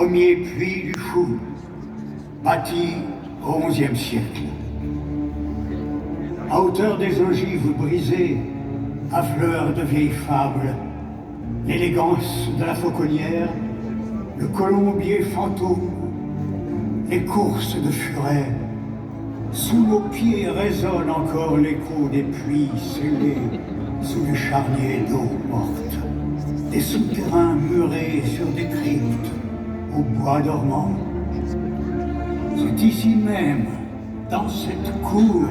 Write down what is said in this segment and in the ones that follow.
premier puits du Chou, bâti au XIe siècle. À hauteur des ogives brisées, à fleur de vieilles fables, l'élégance de la fauconnière, le colombier fantôme, les courses de furet. Sous nos pieds résonne encore l'écho des puits scellés sous les charniers d'eau morte, des souterrains murés sur des cryptes au bois dormant. C'est ici même, dans cette cour,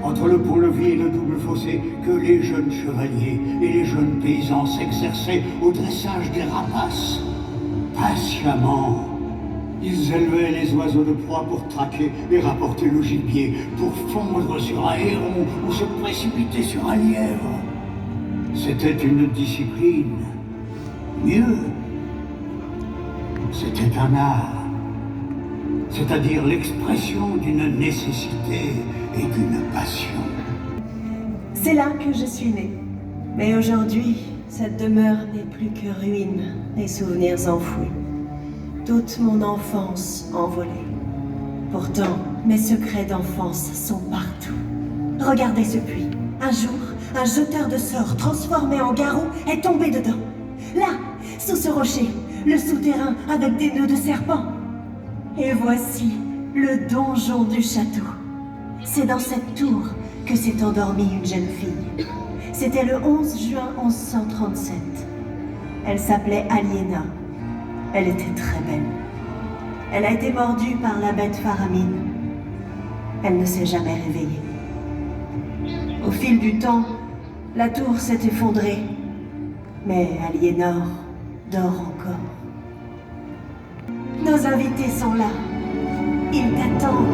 entre le pont-levis et le double fossé, que les jeunes chevaliers et les jeunes paysans s'exerçaient au dressage des rapaces. Patiemment, ils élevaient les oiseaux de proie pour traquer et rapporter le gibier, pour fondre sur un héron ou se précipiter sur un lièvre. C'était une discipline. Mieux, c'était un art, c'est-à-dire l'expression d'une nécessité et d'une passion. C'est là que je suis née. Mais aujourd'hui, cette demeure n'est plus que ruine et souvenirs enfouis. Toute mon enfance envolée. Pourtant, mes secrets d'enfance sont partout. Regardez ce puits. Un jour, un jeteur de sorts transformé en garrot est tombé dedans. Là, sous ce rocher, le souterrain avec des nœuds de serpent. Et voici le donjon du château. C'est dans cette tour que s'est endormie une jeune fille. C'était le 11 juin 1137. Elle s'appelait Aliéna. Elle était très belle. Elle a été mordue par la bête Faramine. Elle ne s'est jamais réveillée. Au fil du temps, la tour s'est effondrée. Mais Aliénor dort encore. Nos invités sont là. Ils t'attendent.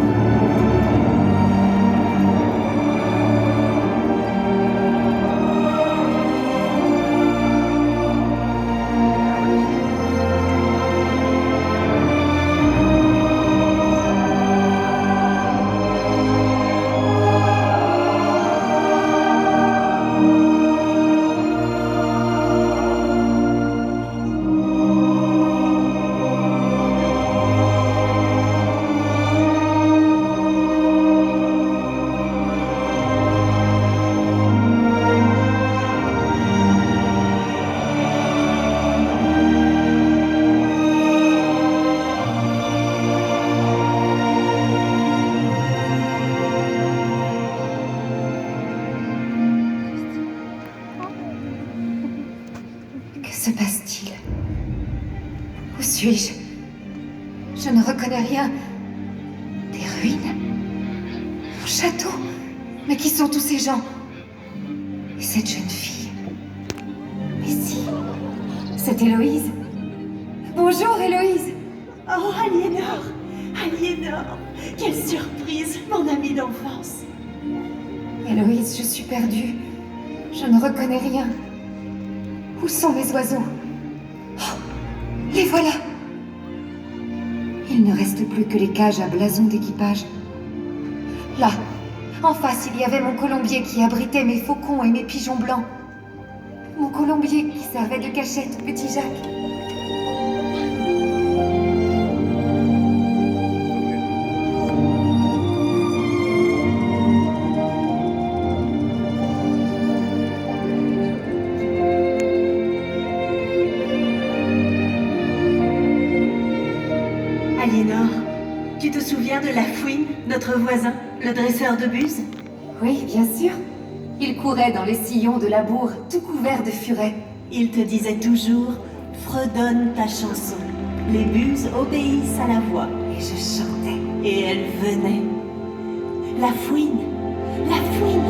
Que se passe-t-il? Où suis-je? Je ne reconnais rien. Des ruines? Mon château? Mais qui sont tous ces gens? Et cette jeune fille? Mais si, c'est Héloïse. Bonjour, Héloïse. Oh, Aliénor! Aliénor! Quelle surprise, mon amie d'enfance! Héloïse, je suis perdue. Je ne reconnais rien. Où sont mes oiseaux? Oh, les voilà! Il ne reste plus que les cages à blason d'équipage. Là, en face, il y avait mon colombier qui abritait mes faucons et mes pigeons blancs. Mon colombier qui servait de cachette au petit Jacques. Aliénor, tu te souviens de la Fouine, notre voisin, le dresseur de buses? Oui, bien sûr. Il courait dans les sillons de la bourre, tout couvert de furets. Il te disait toujours « Fredonne ta chanson. Les buses obéissent à la voix. Et je chantais. » Et elle venait. La Fouine! La Fouine!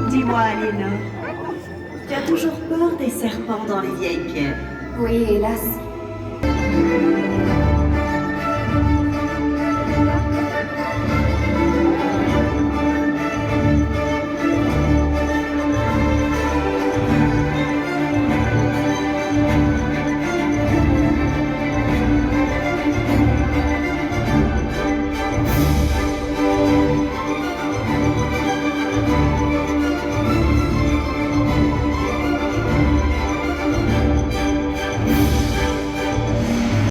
Dis-moi, Aliénor, tu as toujours peur des serpents dans les vieilles pierres? Oui, hélas.